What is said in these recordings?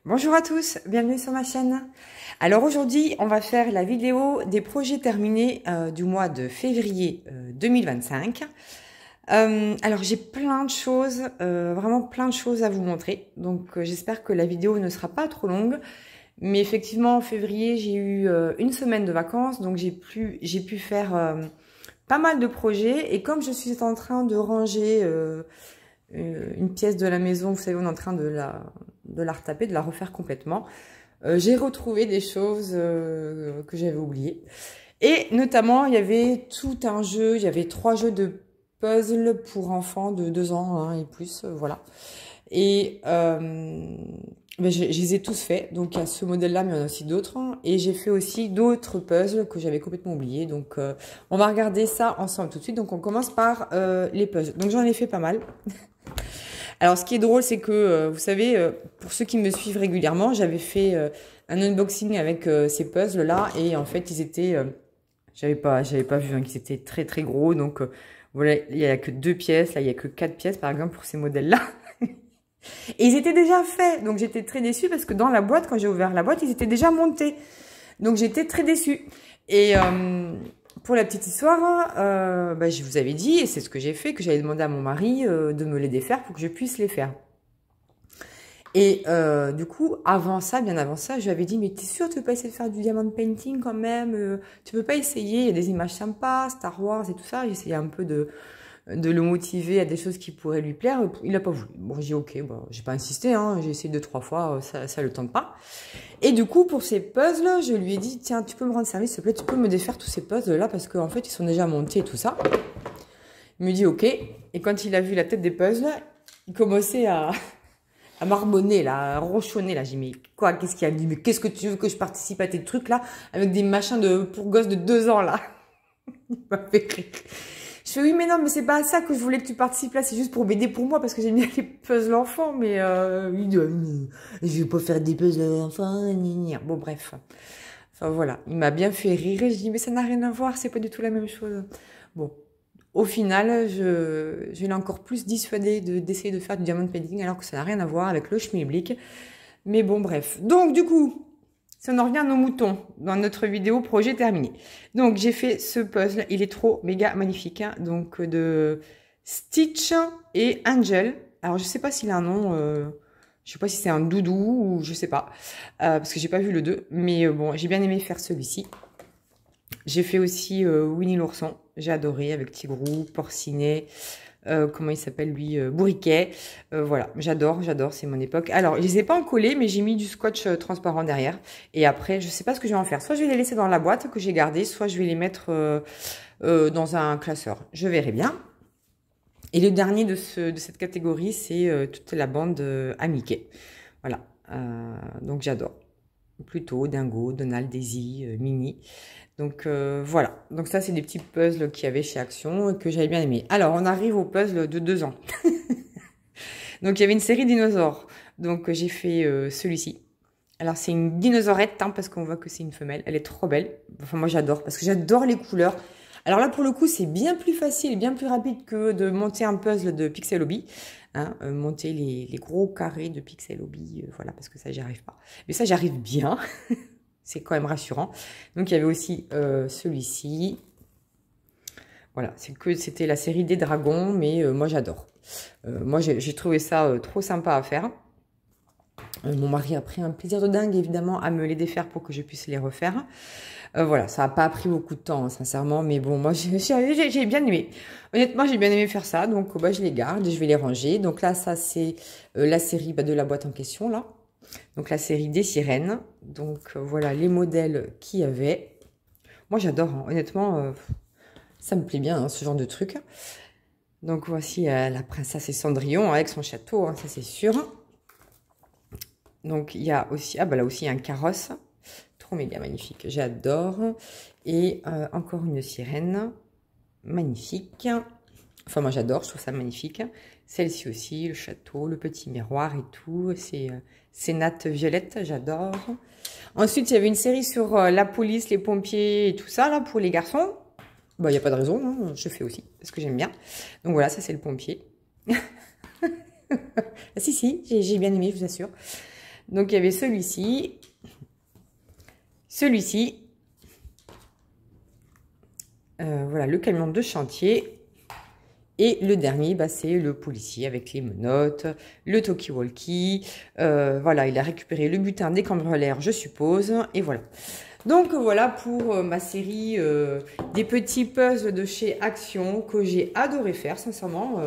Bonjour à tous, bienvenue sur ma chaîne. Alors aujourd'hui, on va faire la vidéo des projets terminés du mois de février 2025. Alors j'ai plein de choses, vraiment plein de choses à vous montrer. Donc j'espère que la vidéo ne sera pas trop longue. Mais effectivement, en février, j'ai eu une semaine de vacances, donc j'ai pu faire pas mal de projets. Et comme je suis en train de ranger une pièce de la maison, vous savez, on est en train de la retaper, de la refaire complètement. J'ai retrouvé des choses que j'avais oubliées. Et notamment, il y avait tout un jeu, il y avait 3 jeux de puzzle pour enfants de 2 ans hein, et plus, voilà. Et ben, je les ai tous faits, donc il y a ce modèle-là, mais il y en a aussi d'autres. Et j'ai fait aussi d'autres puzzles que j'avais complètement oubliés. Donc on va regarder ça ensemble tout de suite. Donc on commence par les puzzles. Donc j'en ai fait pas mal. Alors, ce qui est drôle, c'est que, vous savez, pour ceux qui me suivent régulièrement, j'avais fait un unboxing avec ces puzzles-là. Et en fait, ils étaient... j'avais pas vu hein, qu'ils étaient très, très gros. Donc, voilà, il n'y a que 2 pièces. Là, il n'y a que 4 pièces, par exemple, pour ces modèles-là. Et ils étaient déjà faits. Donc, j'étais très déçue parce que dans la boîte, quand j'ai ouvert la boîte, ils étaient déjà montés. Donc, j'étais très déçue. Et... pour la petite histoire, bah, je vous avais dit, et c'est ce que j'ai fait, que j'avais demandé à mon mari de me les défaire pour que je puisse les faire. Et du coup, avant ça, bien avant ça, je lui avais dit, mais t'es sûr tu veux pas essayer de faire du diamond painting quand même tu peux pas essayer, il y a des images sympas, Star Wars et tout ça. J'ai essayé un peu de le motiver à des choses qui pourraient lui plaire. Il a pas voulu. Bon, j'ai dit ok, bon, j'ai pas insisté, hein, j'ai essayé 2-3 fois, ça le tente pas. Et du coup, pour ces puzzles, je lui ai dit, tiens, tu peux me rendre service, s'il te plaît, tu peux me défaire tous ces puzzles-là, parce qu'en fait, ils sont déjà montés et tout ça. Il me dit, ok. Et quand il a vu la tête des puzzles, il commençait à marmonner, là, à ronchonner, là. J'ai dit, mais quoi, qu'est-ce qu'il a dit? Mais qu'est-ce que tu veux que je participe à tes trucs, là, avec des machins pour gosses de 2 ans, là? Il m'a fait rire. Je fais, oui, mais non, mais c'est pas à ça que je voulais que tu participes là, c'est juste pour m'aider pour moi, parce que j'aime bien les puzzles enfants, mais je vais pas faire des puzzles enfants, bon, bref. Enfin, voilà, il m'a bien fait rire, et je dis, mais ça n'a rien à voir, c'est pas du tout la même chose. Bon, au final, je l'ai encore plus dissuadé d'essayer de faire du diamond painting, alors que ça n'a rien à voir avec le schmilblick. Mais bon, bref. Donc, du coup... si on en revient à nos moutons, dans notre vidéo projet terminé. Donc, j'ai fait ce puzzle. Il est trop méga magnifique. Hein, donc, de Stitch et Angel. Alors, je sais pas s'il a un nom. Je sais pas si c'est un doudou ou je sais pas. Parce que j'ai pas vu le 2. Mais bon, j'ai bien aimé faire celui-ci. J'ai fait aussi Winnie l'ourson. J'ai adoré avec Tigrou, Porcinet. Comment il s'appelle lui, Bourriquet, voilà, j'adore, c'est mon époque. Alors, je les ai pas en collé, mais j'ai mis du scotch transparent derrière. Et après, je sais pas ce que je vais en faire. Soit je vais les laisser dans la boîte que j'ai gardée, soit je vais les mettre dans un classeur. Je verrai bien. Et le dernier de cette catégorie, c'est toute la bande à Mickey. Voilà, donc j'adore. Pluto, Dingo, Donald, Daisy, Minnie. Donc voilà, donc ça c'est des petits puzzles qu'il y avait chez Action et que j'avais bien aimé. Alors on arrive au puzzle de 2 ans. Donc il y avait une série dinosaures, donc j'ai fait celui-ci. Alors c'est une dinosaurette hein, parce qu'on voit que c'est une femelle, elle est trop belle. Enfin moi j'adore parce que j'adore les couleurs. Alors là pour le coup c'est bien plus facile et bien plus rapide que de monter un puzzle de Pixel Hobby. Hein, monter les gros carrés de Pixel Hobby, voilà parce que ça j'y arrive pas. Mais ça j'arrive bien. C'est quand même rassurant. Donc, il y avait aussi celui-ci. Voilà, c'était la série des dragons, mais moi, j'adore. Moi, j'ai trouvé ça trop sympa à faire. Mon mari a pris un plaisir de dingue, évidemment, à me les défaire pour que je puisse les refaire. Voilà, ça n'a pas pris beaucoup de temps, hein, sincèrement, mais bon, moi, j'ai bien aimé. Honnêtement, j'ai bien aimé faire ça, donc bah, je les garde, je vais les ranger. Donc là, ça, c'est la série de la boîte en question, là. Donc la série des sirènes. Donc voilà les modèles qu'il y avait. Moi j'adore, hein. Honnêtement, ça me plaît bien hein, ce genre de truc. Donc voici la princesse et Cendrillon avec son château, hein, ça c'est sûr. Donc il y a aussi, ah bah là aussi un carrosse, trop méga magnifique, j'adore. Et encore une sirène, magnifique. Enfin moi j'adore, je trouve ça magnifique. Celle-ci aussi, le château, le petit miroir et tout. C'est natte violette, j'adore. Ensuite, il y avait une série sur la police, les pompiers et tout ça, là, pour les garçons. Bah, il n'y a pas de raison, hein, je fais aussi, parce que j'aime bien. Donc voilà, ça c'est le pompier. Si, j'ai bien aimé, je vous assure. Donc il y avait celui-ci, voilà le camion de chantier. Et le dernier, bah, c'est le policier avec les menottes, le talkie-walkie. Voilà, il a récupéré le butin des cambrioleurs, je suppose. Et voilà. Donc voilà pour ma série des petits puzzles de chez Action que j'ai adoré faire, sincèrement.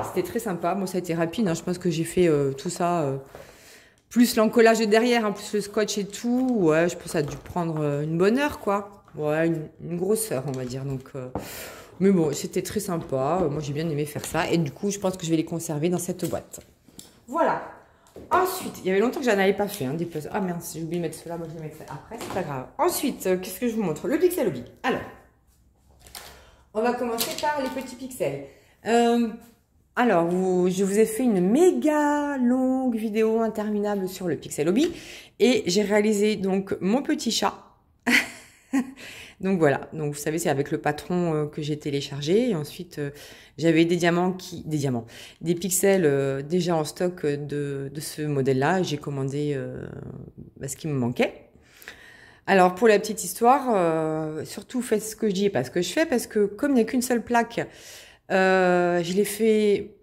C'était très sympa. Moi, ça a été rapide. Hein. Je pense que j'ai fait tout ça, plus l'encollage de derrière, hein, plus le scotch et tout. Ouais, je pense que ça a dû prendre une bonne heure, quoi. Ouais, une grosse heure, on va dire. Donc... mais bon, c'était très sympa. Moi, j'ai bien aimé faire ça. Et du coup, je pense que je vais les conserver dans cette boîte. Voilà. Ensuite, il y avait longtemps que je n'en avais pas fait, hein, des puzzles. Ah merde, j'ai oublié de mettre cela. Moi, je vais mettre ça après. C'est pas grave. Ensuite, qu'est-ce que je vous montre? Le Pixel Hobby. Alors, on va commencer par les petits pixels. Alors, je vous ai fait une méga longue vidéo interminable sur le Pixel Hobby. Et j'ai réalisé donc mon petit chat. Donc voilà, donc vous savez, c'est avec le patron que j'ai téléchargé. Et ensuite, j'avais des pixels déjà en stock de ce modèle-là. J'ai commandé ce qui me manquait. Alors pour la petite histoire, surtout faites ce que je dis et pas ce que je fais, parce que comme il n'y a qu'une seule plaque, je l'ai fait.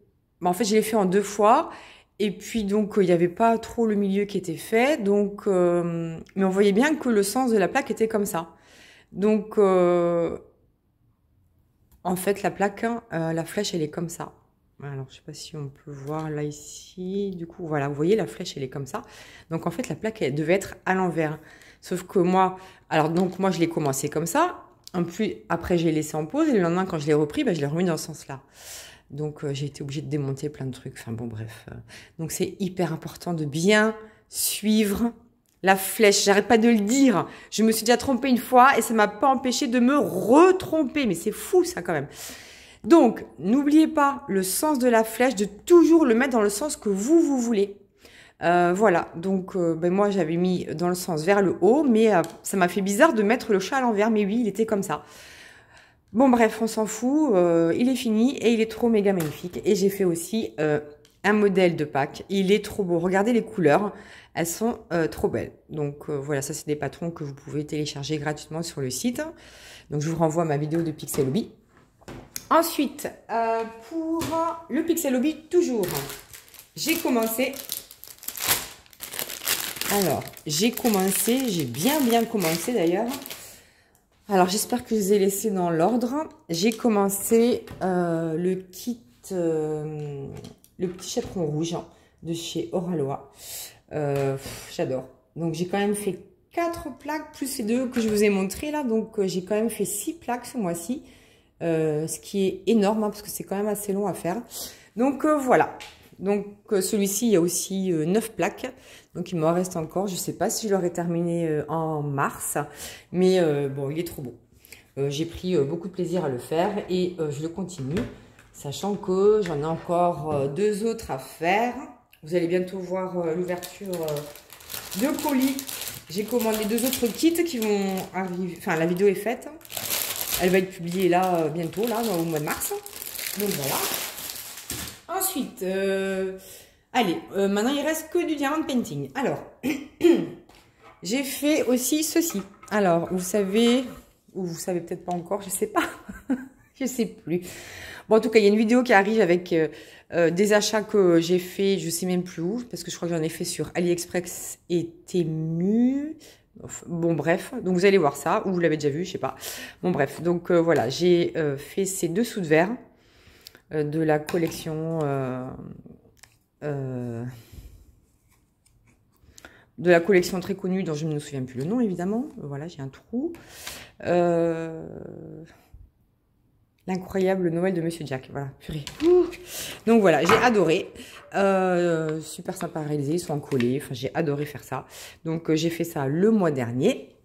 En fait, je l'ai fait en 2 fois. Et puis donc il n'y avait pas trop le milieu qui était fait. Donc, mais on voyait bien que le sens de la plaque était comme ça. Donc, en fait, la plaque, la flèche, elle est comme ça. Alors, je sais pas si on peut voir là, ici. Du coup, voilà, vous voyez, la flèche, elle est comme ça. Donc, en fait, la plaque, elle devait être à l'envers. Sauf que moi, moi, je l'ai commencé comme ça. En plus, après, j'ai laissé en pause. Et le lendemain, quand je l'ai repris, je l'ai remis dans ce sens-là. Donc, j'ai été obligée de démonter plein de trucs. Enfin, bon, bref. Donc, c'est hyper important de bien suivre la flèche, j'arrête pas de le dire. Je me suis déjà trompée une fois et ça m'a pas empêché de me retromper. Mais c'est fou ça quand même. Donc, n'oubliez pas le sens de la flèche, de toujours le mettre dans le sens que vous voulez. Voilà, donc moi j'avais mis dans le sens vers le haut, mais ça m'a fait bizarre de mettre le chat à l'envers. Mais oui, il était comme ça. Bon bref, on s'en fout. Il est fini et il est trop méga magnifique. Et j'ai fait aussi un modèle de pack. Il est trop beau. Regardez les couleurs. Elles sont trop belles. Donc voilà, ça c'est des patrons que vous pouvez télécharger gratuitement sur le site. Donc je vous renvoie à ma vidéo de Pixel Hobby. Ensuite, pour le Pixel Hobby, toujours, j'ai commencé. Alors, j'ai bien commencé d'ailleurs. Alors j'espère que je les ai laissés dans l'ordre. J'ai commencé le petit chaperon rouge de chez Oraloa. J'adore. Donc j'ai quand même fait 4 plaques plus ces 2 que je vous ai montré là. Donc j'ai quand même fait 6 plaques ce mois-ci. Ce qui est énorme hein, parce que c'est quand même assez long à faire. Donc voilà. Donc celui-ci il y a aussi 9 plaques. Donc il m'en reste encore. Je ne sais pas si je l'aurai terminé en mars. Mais bon, il est trop beau. J'ai pris beaucoup de plaisir à le faire et je le continue. Sachant que j'en ai encore 2 autres à faire. Vous allez bientôt voir l'ouverture de colis. J'ai commandé 2 autres kits qui vont arriver. Enfin, la vidéo est faite. Elle va être publiée là bientôt, là, au mois de mars. Donc voilà. Ensuite, allez, maintenant il reste que du diamond painting. Alors, j'ai fait aussi ceci. Alors, vous savez, ou vous savez peut-être pas encore, je sais pas. Je sais plus. Bon, en tout cas, il y a une vidéo qui arrive avec des achats que j'ai fait, je sais même plus où, parce que je crois que j'en ai fait sur AliExpress et Temu. Bon, bref, donc vous allez voir ça, ou vous l'avez déjà vu, je sais pas. Bon, bref, donc voilà, j'ai fait ces dessous de verre de la collection très connue dont je ne me souviens plus le nom, évidemment. Voilà, j'ai un trou. L'incroyable Noël de Monsieur Jack. Voilà, purée. Donc voilà, j'ai adoré. Super sympa à réaliser, ils sont collés. Enfin, j'ai adoré faire ça. Donc j'ai fait ça le mois dernier.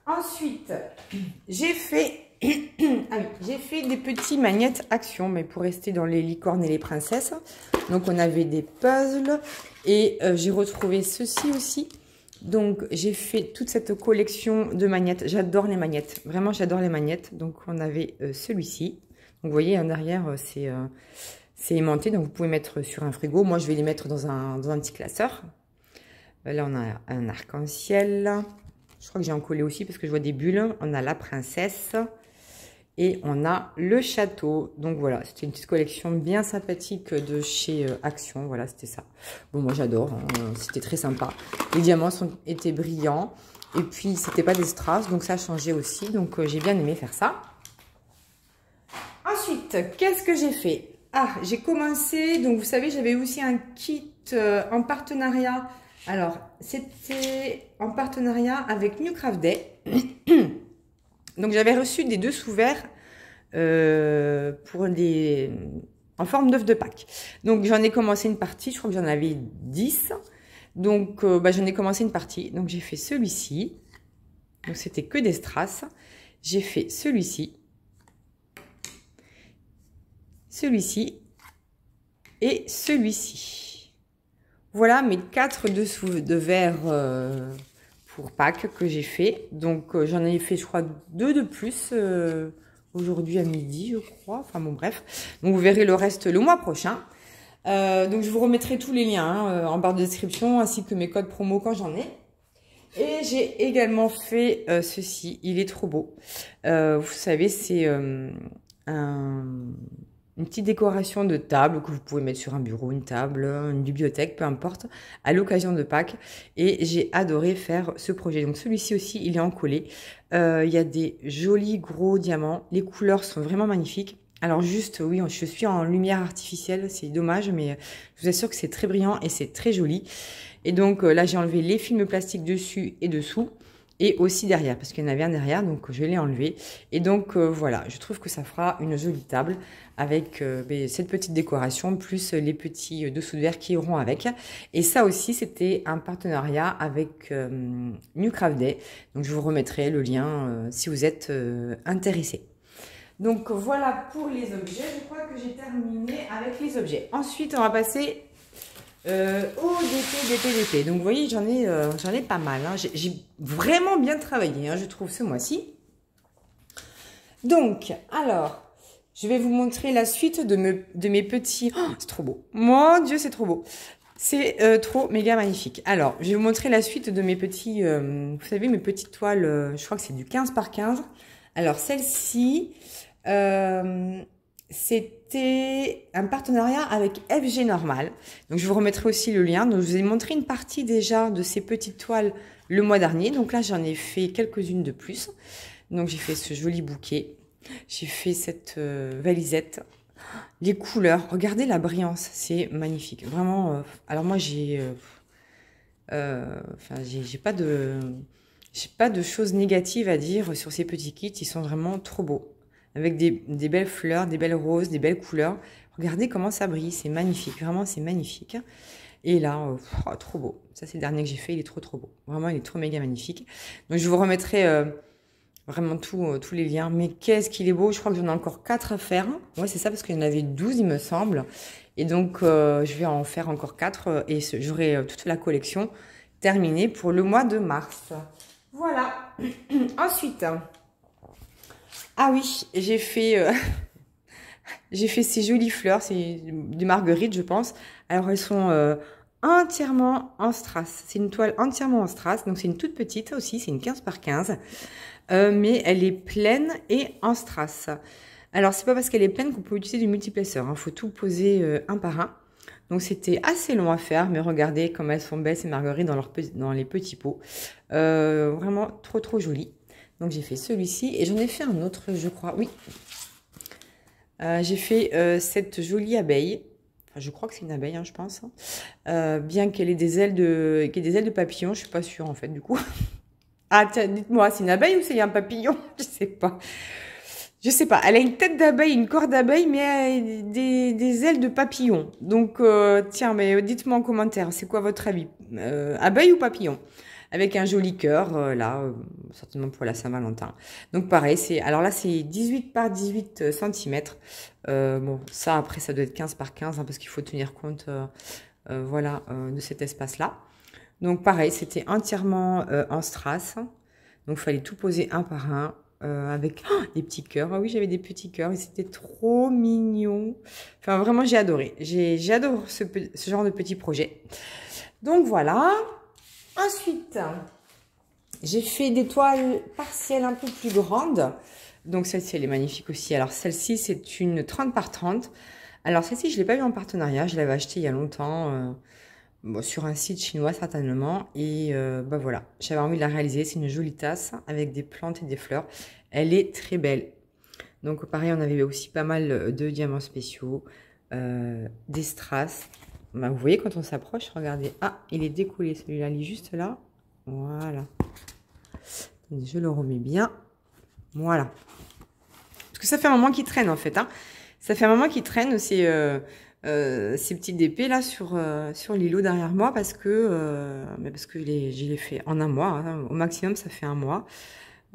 Ensuite, j'ai fait des petits magnettes Action, mais pour rester dans les licornes et les princesses. Donc on avait des puzzles et j'ai retrouvé ceci aussi. Donc j'ai fait toute cette collection de magnettes. J'adore les magnettes, vraiment j'adore les magnettes. Donc on avait celui-ci. Donc vous voyez en arrière c'est aimanté, donc vous pouvez mettre sur un frigo. Moi je vais les mettre dans un petit classeur. Là, on a un arc-en-ciel. Je crois que j'ai en collé aussi parce que je vois des bulles. On a la princesse. Et on a le château. Donc voilà, c'était une petite collection bien sympathique de chez Action. Voilà, c'était ça. Bon, moi j'adore. Hein. C'était très sympa. Les diamants étaient brillants. Et puis, c'était pas des strass. Donc ça a changé aussi. Donc j'ai bien aimé faire ça. Ensuite, qu'est-ce que j'ai fait? Ah, j'ai commencé. Donc vous savez, j'avais aussi un kit en partenariat. Alors, c'était en partenariat avec New Craft Day. Donc, j'avais reçu des dessous verts en forme d'œuf de Pâques. Donc, j'en ai commencé une partie. Je crois que j'en avais 10. Donc, j'en ai commencé une partie. Donc, j'ai fait celui-ci. Donc, c'était que des strass. J'ai fait celui-ci. Celui-ci. Et celui-ci. Voilà mes 4 dessous de verre pour Pâques que j'ai fait. Donc, j'en ai fait, je crois, 2 de plus aujourd'hui à midi, je crois. Enfin, bon, bref. Donc, vous verrez le reste le mois prochain. Donc, je vous remettrai tous les liens en barre de description, ainsi que mes codes promo quand j'en ai. Et j'ai également fait ceci. Il est trop beau. Vous savez, c'est une petite décoration de table que vous pouvez mettre sur un bureau, une table, une bibliothèque, peu importe, à l'occasion de Pâques. Et j'ai adoré faire ce projet. Donc celui-ci aussi, il est en collé. Il y a des jolis gros diamants. Les couleurs sont vraiment magnifiques. Alors juste, oui, je suis en lumière artificielle, c'est dommage, mais je vous assure que c'est très brillant et c'est très joli. Et donc là, j'ai enlevé les films plastiques dessus et dessous. Et aussi derrière, parce qu'il y en avait un derrière, donc je l'ai enlevé. Et donc voilà, je trouve que ça fera une jolie table avec cette petite décoration, plus les petits dessous de verre qui iront avec. Et ça aussi, c'était un partenariat avec New Craft Day. Donc je vous remettrai le lien si vous êtes intéressé. Donc voilà pour les objets, je crois que j'ai terminé avec les objets. Ensuite, on va passer au DP. Donc vous voyez, j'en ai pas mal. Hein. J'ai vraiment bien travaillé, hein, je trouve, ce mois-ci. Donc, alors, je vais vous montrer la suite de mes petits... Oh, c'est trop beau. Mon Dieu, c'est trop beau. C'est trop méga magnifique. Alors, je vais vous montrer la suite de mes petits... vous savez, mes petites toiles, je crois que c'est du 15 par 15. Alors, celle-ci... c'était un partenariat avec FG Normal. Donc, je vous remettrai aussi le lien. Donc, je vous ai montré une partie déjà de ces petites toiles le mois dernier. Donc là, j'en ai fait quelques-unes de plus. Donc, j'ai fait ce joli bouquet. J'ai fait cette valisette. Les couleurs. Regardez la brillance. C'est magnifique. Vraiment. Alors, moi, j'ai pas de choses négatives à dire sur ces petits kits. Ils sont vraiment trop beaux. Avec des belles fleurs, des belles roses, des belles couleurs. Regardez comment ça brille, c'est magnifique, vraiment c'est magnifique. Et là, trop beau. Ça c'est le dernier que j'ai fait, il est trop beau. Vraiment, il est trop méga magnifique. Donc je vous remettrai vraiment tous les liens. Mais qu'est-ce qu'il est beau, je crois que j'en ai encore 4 à faire. Ouais, c'est ça parce qu'il y en avait 12 il me semble. Et donc je vais en faire encore 4 et j'aurai toute la collection terminée pour le mois de mars. Voilà. Ensuite... Ah oui, j'ai fait ces jolies fleurs, c'est des marguerites, je pense. Alors, elles sont entièrement en strass. C'est une toile entièrement en strass, donc c'est une toute petite aussi, c'est une 15 par 15. Mais elle est pleine et en strass. Alors, c'est pas parce qu'elle est pleine qu'on peut utiliser du multiplaceur. Il faut tout poser un par un. Donc, c'était assez long à faire, mais regardez comme elles sont belles, ces marguerites, dans les petits pots. Vraiment trop jolies. Donc, j'ai fait celui-ci et j'en ai fait un autre, je crois. Oui. J'ai fait cette jolie abeille. Enfin, je crois que c'est une abeille, hein, je pense. Bien qu'elle ait des ailes de papillon. Je suis pas sûre, en fait, du coup. Ah, tiens, dites-moi, c'est une abeille ou c'est un papillon? Je sais pas. Je sais pas. Elle a une tête d'abeille, une corps d'abeille, mais des ailes de papillon. Donc, tiens, mais dites-moi en commentaire, c'est quoi votre avis? Abeille ou papillon? Avec un joli cœur, là, certainement pour la Saint-Valentin. Donc pareil, alors là c'est 18 par 18 cm. Bon, ça après ça doit être 15 par 15, hein, parce qu'il faut tenir compte voilà, de cet espace-là. Donc pareil, c'était entièrement en strass. Donc il fallait tout poser un par un avec des petits cœurs. Ah oui, j'avais des petits cœurs et c'était trop mignon. Enfin vraiment, j'ai adoré. J'adore ce genre de petit projet. Donc voilà. Ensuite, j'ai fait des toiles partielles un peu plus grandes. Donc celle-ci, elle est magnifique aussi. Alors celle-ci, c'est une 30 par 30. Alors celle-ci, je ne l'ai pas eu en partenariat. Je l'avais achetée il y a longtemps, bon, sur un site chinois certainement. Et bah voilà, j'avais envie de la réaliser. C'est une jolie tasse avec des plantes et des fleurs. Elle est très belle. Donc pareil, on avait aussi pas mal de diamants spéciaux, des strass. Bah, vous voyez quand on s'approche, regardez. Ah, il est décollé celui-là, il est juste là. Voilà. Je le remets bien. Voilà. Parce que ça fait un moment qu'il traîne en fait. Hein. Ça fait un moment qu'il traîne ces petites épées là sur l'îlot derrière moi parce que je l'ai fait en un mois. Hein. Au maximum, ça fait un mois.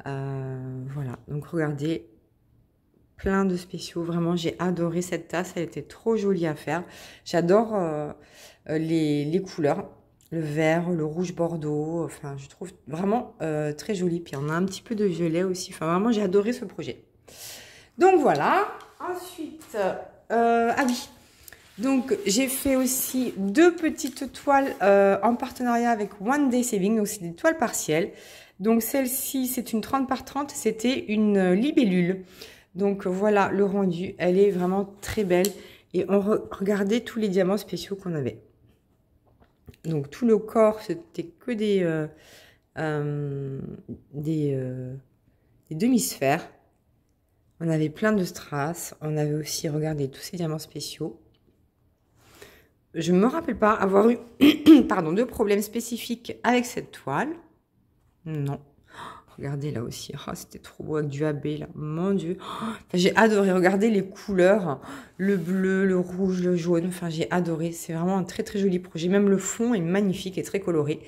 Voilà. Donc regardez. Plein de spéciaux, vraiment j'ai adoré cette tasse, elle était trop jolie à faire. J'adore les couleurs, le vert, le rouge bordeaux, enfin je trouve vraiment très joli. Puis on a un petit peu de violet aussi, enfin vraiment j'ai adoré ce projet. Donc voilà, ensuite, ah oui, donc j'ai fait aussi deux petites toiles en partenariat avec One Day Saving, donc c'est des toiles partielles. Donc celle-ci c'est une 30 par 30, c'était une libellule. Donc voilà le rendu, elle est vraiment très belle. Et on regardait tous les diamants spéciaux qu'on avait. Donc tout le corps, c'était que des demi-sphères. On avait plein de strass. On avait aussi regardé tous ces diamants spéciaux. Je ne me rappelle pas avoir eu pardon, de problèmes spécifiques avec cette toile. Non. Regardez là aussi, oh, c'était trop beau avec du AB là, mon Dieu. Oh, enfin, j'ai adoré, regardez les couleurs, le bleu, le rouge, le jaune, enfin j'ai adoré. C'est vraiment un très très joli projet, même le fond est magnifique et très coloré.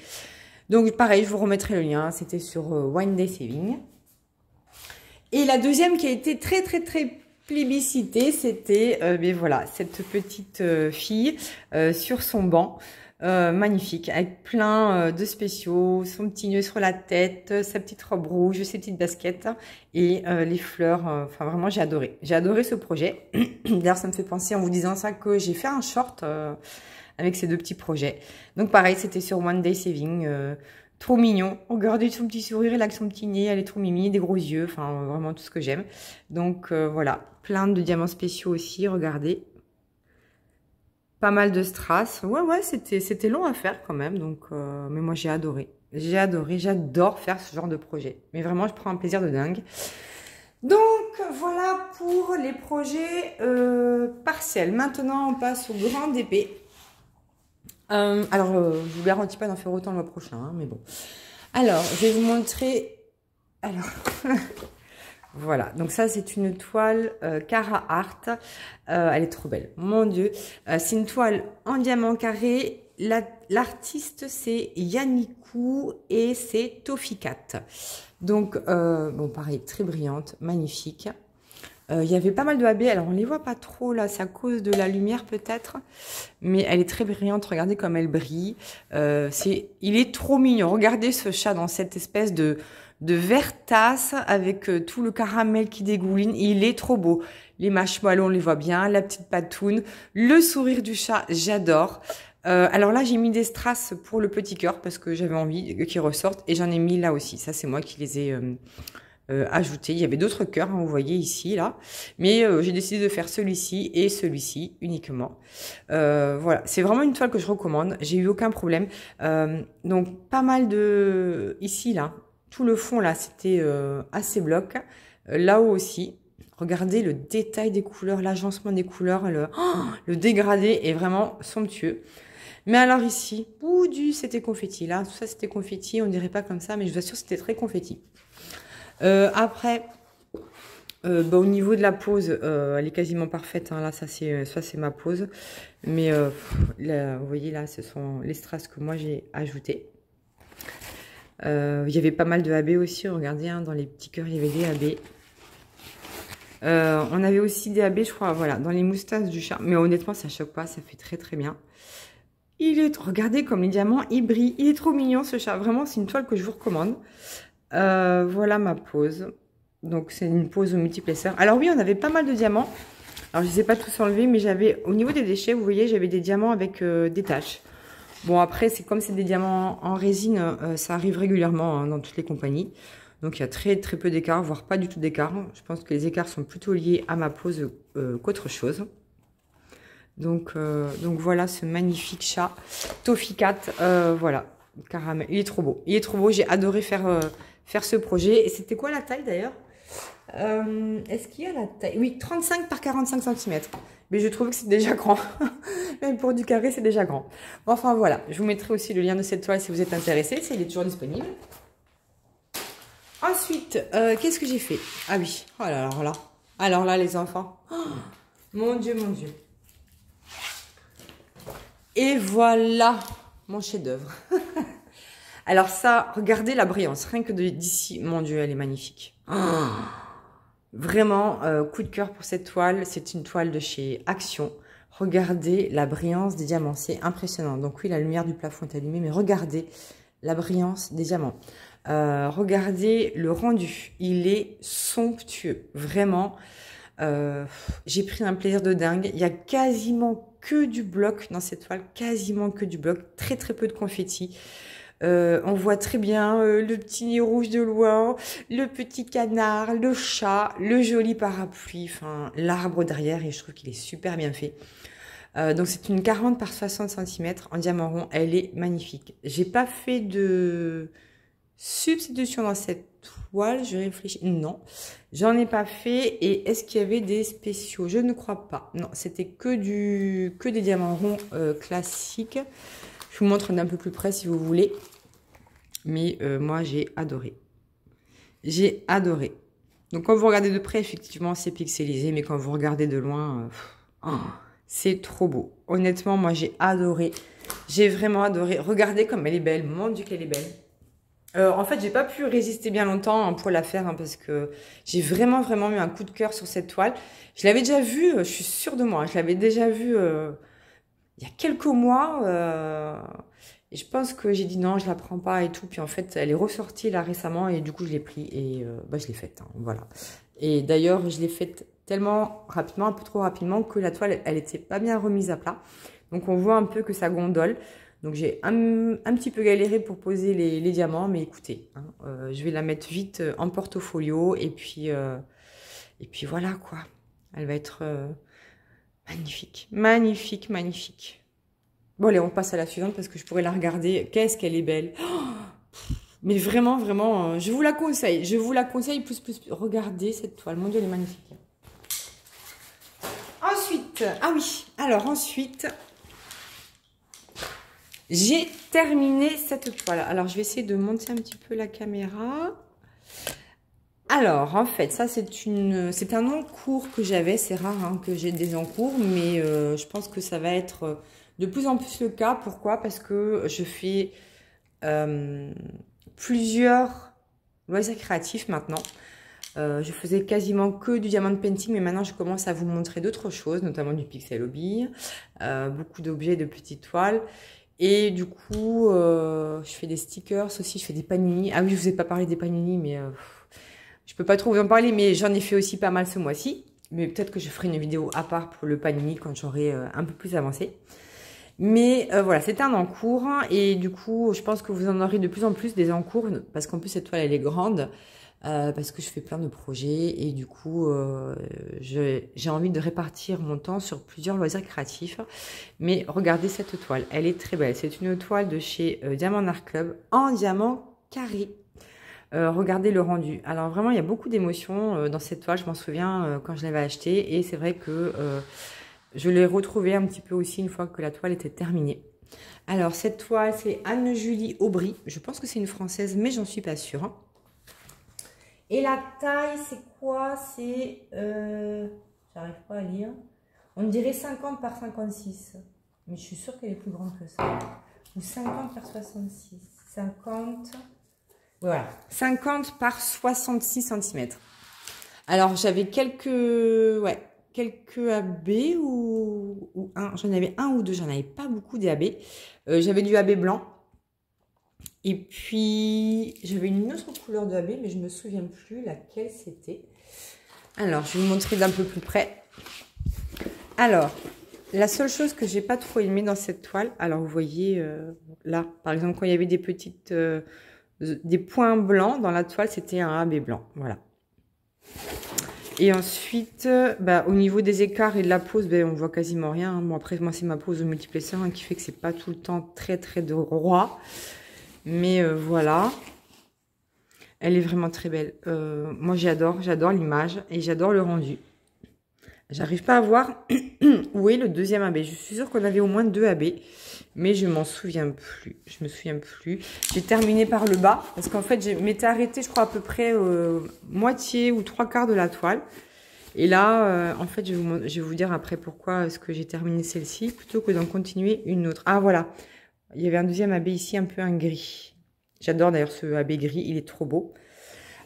Donc pareil, je vous remettrai le lien, c'était sur One Day Saving. Et la deuxième qui a été très très très plébiscitée, c'était mais voilà, cette petite fille sur son banc. Magnifique, avec plein de spéciaux, son petit nœud sur la tête, sa petite robe rouge, ses petites baskets et les fleurs. Enfin, vraiment, j'ai adoré. J'ai adoré ce projet. D'ailleurs, ça me fait penser en vous disant ça que j'ai fait un short avec ces deux petits projets. Donc, pareil, c'était sur One Day Saving. Trop mignon. Regardez son petit sourire, elle a son petit nez, elle est trop mimi, des gros yeux. Enfin, vraiment tout ce que j'aime. Donc, voilà. Plein de diamants spéciaux aussi, regardez. Pas mal de strass. Ouais, c'était long à faire quand même. Donc, mais moi, j'ai adoré. J'ai adoré. J'adore faire ce genre de projet. Mais vraiment, je prends un plaisir de dingue. Donc, voilà pour les projets partiels. Maintenant, on passe aux grandes épées. Alors, je vous garantis pas d'en faire autant le mois prochain. Hein, mais bon. Alors, je vais vous montrer... Alors... Voilà, donc ça c'est une toile Cara Art, elle est trop belle, mon Dieu. C'est une toile en diamant carré, l'artiste c'est Yannikou et c'est Toficat. Donc, bon pareil, très brillante, magnifique. Il y avait pas mal de AB, alors on les voit pas trop là, c'est à cause de la lumière peut-être, mais elle est très brillante, regardez comme elle brille. Il est trop mignon, regardez ce chat dans cette espèce de vert tasse avec tout le caramel qui dégouline. Il est trop beau. Les marshmallows, on les voit bien. La petite patoune. Le sourire du chat, j'adore. Alors là, j'ai mis des strass pour le petit cœur parce que j'avais envie qu'ils ressortent. Et j'en ai mis là aussi. Ça, c'est moi qui les ai ajoutés. Il y avait d'autres cœurs, hein, vous voyez ici, là. Mais j'ai décidé de faire celui-ci et celui-ci uniquement. Voilà, c'est vraiment une toile que je recommande. J'ai eu aucun problème. Donc, pas mal de... Ici, là. Tout le fond, là, c'était assez bloc. Là-haut aussi. Regardez le détail des couleurs, l'agencement des couleurs. Le dégradé est vraiment somptueux. Mais alors ici, c'était confetti. Là, tout ça, c'était confetti. On dirait pas comme ça, mais je vous assure, c'était très confetti. Après, au niveau de la pose, elle est quasiment parfaite. Hein. Là, ça, c'est ma pose. Mais là, vous voyez, là, ce sont les strass que moi, j'ai ajoutés. Il y avait pas mal de AB aussi, regardez, hein, dans les petits cœurs, il y avait des AB. On avait aussi des AB, je crois, voilà, dans les moustaches du chat. Mais honnêtement, ça choque pas, ça fait très très bien. Regardez comme les diamants, il brille. Il est trop mignon ce chat, vraiment, c'est une toile que je vous recommande. Voilà ma pose. Donc, c'est une pose au multiplesseur. Alors oui, on avait pas mal de diamants. Alors, je ne les ai pas tous enlevés, mais j'avais, au niveau des déchets, vous voyez, j'avais des diamants avec des taches. Bon, après, c'est comme c'est des diamants en résine, ça arrive régulièrement hein, dans toutes les compagnies. Donc, il y a très peu d'écart, voire pas du tout d'écart. Je pense que les écarts sont plutôt liés à ma pose qu'autre chose. Donc voilà ce magnifique chat Toffee Cat. Voilà, caramel. Il est trop beau. Il est trop beau. J'ai adoré faire ce projet. Et c'était quoi la taille d'ailleurs? Est-ce qu'il y a la taille? Oui, 35 par 45 cm. Mais je trouve que c'est déjà grand. Même pour du carré, c'est déjà grand. Bon, enfin voilà, je vous mettrai aussi le lien de cette toile si vous êtes intéressé. Il est toujours disponible. Ensuite, qu'est-ce que j'ai fait? Ah oui, oh là, alors là. Alors là, les enfants. Oh, mon Dieu, mon Dieu. Et voilà mon chef-d'œuvre. Alors ça, regardez la brillance. Rien que d'ici, mon Dieu, elle est magnifique. Oh, vraiment, coup de cœur pour cette toile. C'est une toile de chez Action. Regardez la brillance des diamants. C'est impressionnant. Donc oui, la lumière du plafond est allumée, mais regardez la brillance des diamants. Regardez le rendu. Il est somptueux. Vraiment. J'ai pris un plaisir de dingue. Il y a quasiment que du bloc dans cette toile, quasiment que du bloc, très peu de confetti. On voit très bien le petit nez rouge de loin, le petit canard, le chat, le joli parapluie, enfin l'arbre derrière, et je trouve qu'il est super bien fait. Donc c'est une 40 par 60 cm en diamant rond, elle est magnifique. J'ai pas fait de substitution dans cette toile, je réfléchis, non, j'en ai pas fait. Et est-ce qu'il y avait des spéciaux? Je ne crois pas, non, c'était que des diamants ronds classiques. Je vous montre d'un peu plus près si vous voulez, mais moi j'ai adoré, donc quand vous regardez de près, effectivement c'est pixelisé, mais quand vous regardez de loin, c'est trop beau. Honnêtement, moi j'ai adoré, j'ai vraiment adoré. Regardez comme elle est belle, mon Dieu qu'elle est belle. En fait, j'ai pas pu résister bien longtemps hein, pour la faire hein, parce que j'ai vraiment eu un coup de cœur sur cette toile. Je l'avais déjà vue, je suis sûre de moi, je l'avais déjà vue il y a quelques mois. Et je pense que j'ai dit non, je la prends pas et tout. Puis en fait, elle est ressortie là récemment et du coup, je l'ai pris et je l'ai faite. Hein, voilà. Et d'ailleurs, je l'ai faite tellement rapidement, un peu trop rapidement, que la toile, elle était pas bien remise à plat. Donc, on voit un peu que ça gondole. Donc j'ai un petit peu galéré pour poser les diamants, mais écoutez, hein, je vais la mettre vite en portfolio et puis voilà quoi. Elle va être magnifique, magnifique. Bon allez, on passe à la suivante parce que je pourrais la regarder. Qu'est-ce qu'elle est belle. Oh, mais vraiment, je vous la conseille. Plus. Regardez cette toile, mon Dieu, elle est magnifique. Ensuite, ah oui, alors ensuite... J'ai terminé cette toile. Alors, je vais essayer de monter un petit peu la caméra. Alors, en fait, ça, c'est un encours que j'avais. C'est rare hein, que j'ai des encours, mais je pense que ça va être de plus en plus le cas. Pourquoi? Parce que je fais plusieurs loisirs créatifs maintenant. Je faisais quasiment que du diamant painting, mais maintenant, je commence à vous montrer d'autres choses, notamment du pixel hobby, beaucoup d'objets, de petites toiles. Et du coup, je fais des stickers aussi, je fais des panini. Ah oui, je vous ai pas parlé des panini, mais je peux pas trop vous en parler, mais j'en ai fait aussi pas mal ce mois-ci. Mais peut-être que je ferai une vidéo à part pour le panini quand j'aurai un peu plus avancé. Mais voilà, c'était un encours. Et du coup, je pense que vous en aurez de plus en plus des encours, parce qu'en plus, cette toile, elle est grande. Parce que je fais plein de projets et du coup j'ai envie de répartir mon temps sur plusieurs loisirs créatifs. Mais regardez cette toile, elle est très belle. C'est une toile de chez Diamant Art Club en diamant carré. Regardez le rendu. Alors vraiment il y a beaucoup d'émotions dans cette toile. Je m'en souviens quand je l'avais achetée et c'est vrai que je l'ai retrouvée un petit peu aussi une fois que la toile était terminée. Alors cette toile c'est Anne-Julie Aubry. Je pense que c'est une française mais j'en suis pas sûre hein. Et la taille, c'est quoi? C'est... j'arrive pas à lire. On dirait 50 par 56. Mais je suis sûre qu'elle est plus grande que ça. Ou 50 par 66. 50... Voilà. 50 par 66 cm. Alors, j'avais quelques AB ou un. J'en avais un ou deux. J'en avais pas beaucoup d'AB. J'avais du AB blanc. Et puis, j'avais une autre couleur de AB, mais je ne me souviens plus laquelle c'était. Alors, je vais vous montrer d'un peu plus près. Alors, La seule chose que j'ai pas trop aimé dans cette toile, alors vous voyez là, par exemple, quand il y avait des petites, des points blancs dans la toile, c'était un AB blanc, voilà. Et ensuite, bah, au niveau des écarts et de la pose, ben, on voit quasiment rien. Hein. Bon, après, moi, c'est ma pose de multiplexeur hein, qui fait que c'est pas tout le temps très droit. Mais voilà. Elle est vraiment très belle. Moi, j'adore l'image et j'adore le rendu. J'arrive pas à voir où est le deuxième AB. Je suis sûre qu'on avait au moins 2 AB, mais je m'en souviens plus. Je me souviens plus. J'ai terminé par le bas parce qu'en fait, je m'étais arrêtée, je crois, à peu près moitié ou 3/4 de la toile. Et là, en fait, je vais vous dire après pourquoi est-ce que j'ai terminé celle-ci plutôt que d'en continuer une autre. Ah, voilà. Il y avait un deuxième AB ici, un peu un gris. J'adore d'ailleurs ce AB gris, il est trop beau.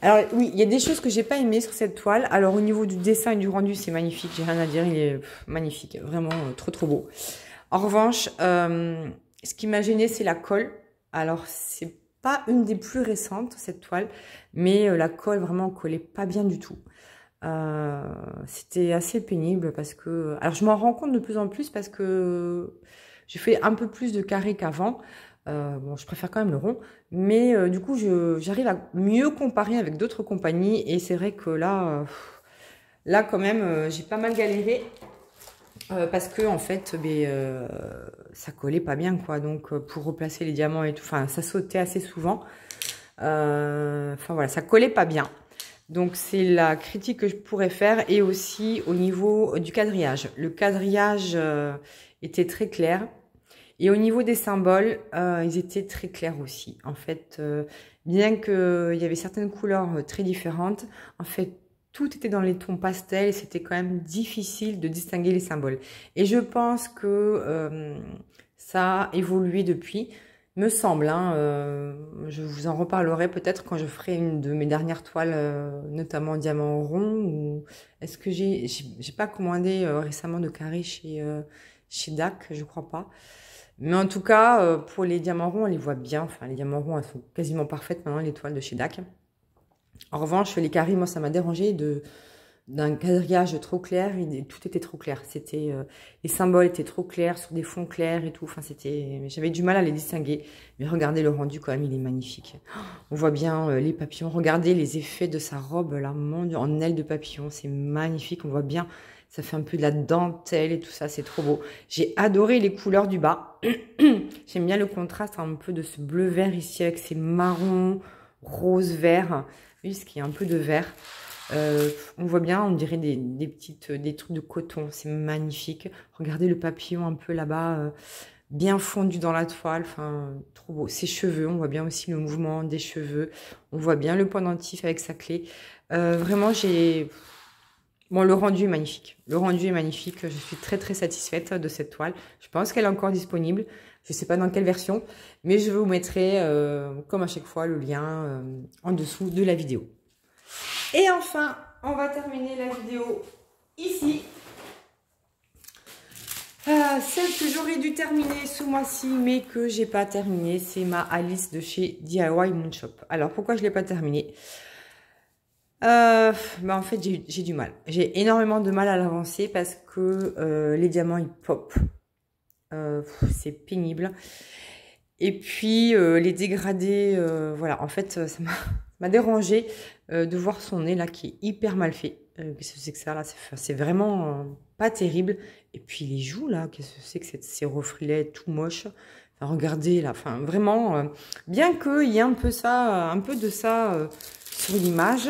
Alors oui, il y a des choses que j'ai pas aimées sur cette toile. Alors au niveau du dessin et du rendu, c'est magnifique, j'ai rien à dire, il est magnifique, vraiment trop beau. En revanche, ce qui m'a gêné, c'est la colle. Alors c'est pas une des plus récentes cette toile, mais la colle vraiment collait pas bien du tout. C'était assez pénible parce que, alors je m'en rends compte de plus en plus parce que j'ai fait un peu plus de carré qu'avant. Bon, je préfère quand même le rond, mais du coup, j'arrive à mieux comparer avec d'autres compagnies. Et c'est vrai que là quand même, j'ai pas mal galéré parce que en fait, ça collait pas bien, quoi. Donc, pour replacer les diamants et tout, enfin, ça sautait assez souvent. Enfin voilà, ça collait pas bien. Donc, c'est la critique que je pourrais faire. Et aussi au niveau du quadrillage. Le quadrillage était très clair. Et au niveau des symboles, ils étaient très clairs aussi. En fait, bien qu'il y avait certaines couleurs très différentes, en fait, tout était dans les tons pastels et c'était quand même difficile de distinguer les symboles. Et je pense que ça a évolué depuis, me semble. Hein, je vous en reparlerai peut-être quand je ferai une de mes dernières toiles, notamment en diamant rond. Ou est-ce que j'ai pas commandé récemment de carré chez DAC, je crois pas. Mais en tout cas, pour les diamants ronds, on les voit bien. Enfin, les diamants ronds, elles sont quasiment parfaites maintenant, les toiles de chez DAC. En revanche, les carrés, moi, ça m'a dérangé d'un quadrillage trop clair. Tout était trop clair. C'était les symboles étaient trop clairs, sur des fonds clairs et tout. Enfin, j'avais du mal à les distinguer. Mais regardez le rendu, quand même, il est magnifique. On voit bien les papillons. Regardez les effets de sa robe, là, mon Dieu, en aile de papillon. C'est magnifique. On voit bien... Ça fait un peu de la dentelle et tout ça, c'est trop beau. J'ai adoré les couleurs du bas. J'aime bien le contraste un peu de ce bleu vert ici avec ces marrons, rose, vert. Oui, ce qui est un peu de vert. On voit bien, on dirait des trucs de coton. C'est magnifique. Regardez le papillon un peu là-bas, bien fondu dans la toile. Enfin, trop beau. Ses cheveux, on voit bien aussi le mouvement des cheveux. On voit bien le pendentif avec sa clé. Vraiment, Bon, le rendu est magnifique. Le rendu est magnifique. Je suis très satisfaite de cette toile. Je pense qu'elle est encore disponible. Je ne sais pas dans quelle version, mais je vous mettrai, comme à chaque fois, le lien en dessous de la vidéo. Et enfin, on va terminer la vidéo ici. Celle que j'aurais dû terminer ce mois-ci, mais que j'ai pas terminée, c'est ma Alice de chez DIY Moonshop. Alors, pourquoi je ne l'ai pas terminée ? Bah en fait, j'ai du mal. J'ai énormément de mal à l'avancer parce que les diamants, ils pop. C'est pénible. Et puis, les dégradés, voilà. En fait, ça m'a dérangé de voir son nez, là, qui est hyper mal fait. Qu'est-ce que c'est que ça, là? C'est vraiment pas terrible. Et puis, les joues, là, qu'est-ce que c'est que ces refrilets tout moches? Enfin, regardez, là. Enfin, vraiment, bien qu'il y ait un peu de ça sur l'image...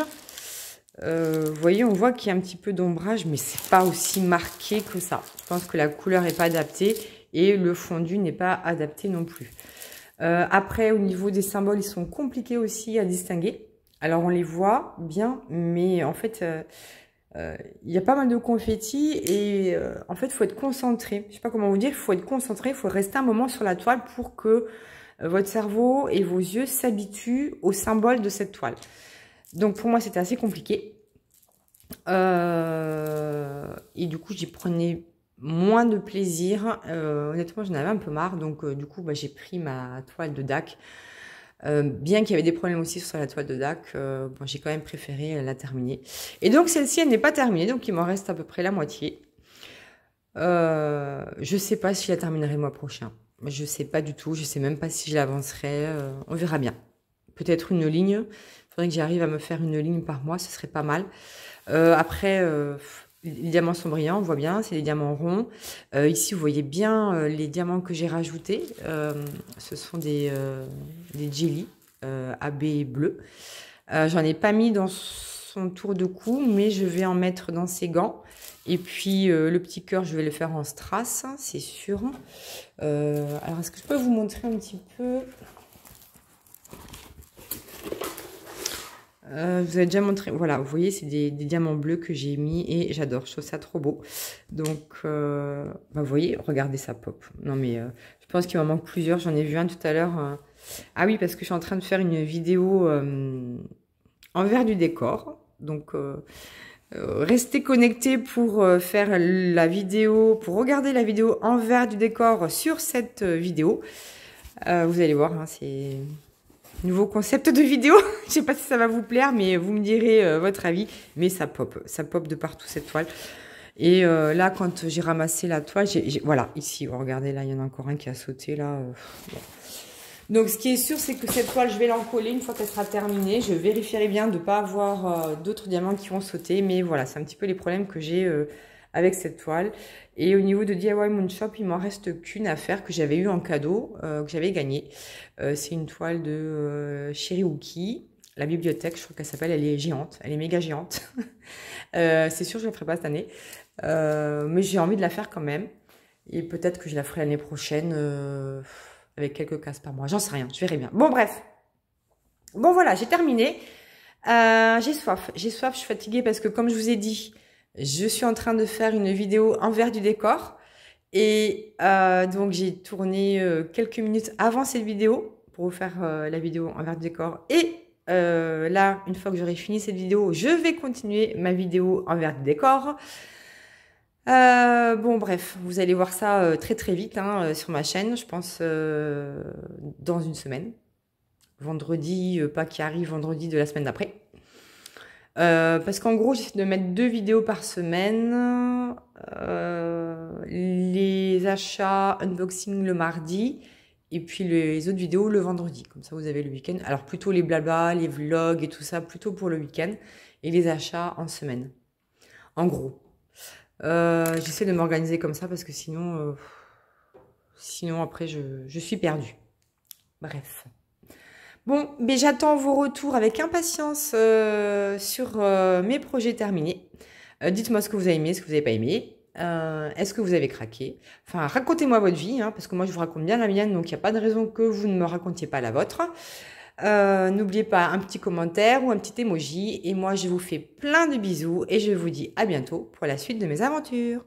vous voyez, on voit qu'il y a un petit peu d'ombrage, mais c'est pas aussi marqué que ça. Je pense que la couleur n'est pas adaptée et le fondu n'est pas adapté non plus. Après, au niveau des symboles, ils sont compliqués aussi à distinguer. Alors, on les voit bien, mais en fait, il y a pas mal de confettis et en fait, il faut être concentré. Je sais pas comment vous dire, il faut être concentré, il faut rester un moment sur la toile pour que votre cerveau et vos yeux s'habituent aux symboles de cette toile. Donc, pour moi, c'était assez compliqué. Et du coup, j'y prenais moins de plaisir. Honnêtement, j'en avais un peu marre. Donc, du coup, bah, j'ai pris ma toile de DAC. Bien qu'il y avait des problèmes aussi sur la toile de DAC, bon, j'ai quand même préféré la terminer. Et donc, celle-ci, elle n'est pas terminée. Donc, il m'en reste à peu près la moitié. Je sais pas si je la terminerai le mois prochain. Je sais pas du tout. Je sais même pas si je l'avancerai. On verra bien. Peut-être une ligne. Il faudrait que j'arrive à me faire une ligne par mois. Ce serait pas mal. Après, les diamants sont brillants. On voit bien. C'est les diamants ronds. Ici, vous voyez bien les diamants que j'ai rajoutés. Ce sont des jelly AB bleu. J'en ai pas mis dans son tour de cou, mais je vais en mettre dans ses gants. Et puis le petit cœur, je vais le faire en strass, hein, c'est sûr. Alors, est-ce que je peux vous montrer un petit peu? Vous avez déjà montré, voilà, vous voyez, c'est des diamants bleus que j'ai mis et j'adore, je trouve ça trop beau. Donc, bah, vous voyez, regardez ça pop. Non mais, je pense qu'il m'en manque plusieurs, j'en ai vu un tout à l'heure. Ah oui, parce que je suis en train de faire une vidéo envers du décor. Donc, restez connectés pour faire la vidéo, pour regarder la vidéo envers du décor sur cette vidéo. Vous allez voir, hein, c'est nouveau concept de vidéo. Je sais pas si ça va vous plaire, mais vous me direz votre avis. Mais ça pop de partout cette toile. Et là, quand j'ai ramassé la toile, voilà, ici, regardez, là, il y en a encore un qui a sauté, là. Bon. Donc, ce qui est sûr, c'est que cette toile, je vais l'encoller une fois qu'elle sera terminée. Je vérifierai bien de ne pas avoir d'autres diamants qui vont sauter. Mais voilà, c'est un petit peu les problèmes que j'ai avec cette toile. Et au niveau de DIY Moon Shop, il m'en reste qu'une à faire que j'avais eu en cadeau, que j'avais gagné. C'est une toile de Shiriuki, la bibliothèque, je crois qu'elle s'appelle. Elle est géante, elle est méga géante. C'est sûr, je ne la ferai pas cette année. Mais j'ai envie de la faire quand même. Et peut-être que je la ferai l'année prochaine avec quelques cases par mois. J'en sais rien, je verrai bien. Bon, bref. Bon, voilà, j'ai terminé. J'ai soif, je suis fatiguée parce que comme je vous ai dit, je suis en train de faire une vidéo envers du décor. Et donc, j'ai tourné quelques minutes avant cette vidéo pour vous faire la vidéo envers du décor. Et là, une fois que j'aurai fini cette vidéo, je vais continuer ma vidéo envers du décor. Bon, bref, vous allez voir ça très très vite hein, sur ma chaîne, je pense dans une semaine. Vendredi, pas qui arrive, vendredi de la semaine d'après. Parce qu'en gros, j'essaie de mettre 2 vidéos par semaine. Les achats, unboxing le mardi. Et puis les autres vidéos le vendredi. Comme ça, vous avez le week-end. Alors, plutôt les blabla, les vlogs et tout ça, plutôt pour le week-end. Et les achats en semaine. En gros. J'essaie de m'organiser comme ça parce que sinon après, je suis perdue. Bref. Bon, mais j'attends vos retours avec impatience sur mes projets terminés. Dites-moi ce que vous avez aimé, ce que vous n'avez pas aimé. Est-ce que vous avez craqué? Enfin, racontez-moi votre vie, hein, parce que moi, je vous raconte bien la mienne, donc il n'y a pas de raison que vous ne me racontiez pas la vôtre. N'oubliez pas un petit commentaire ou un petit emoji. Et moi, je vous fais plein de bisous et je vous dis à bientôt pour la suite de mes aventures.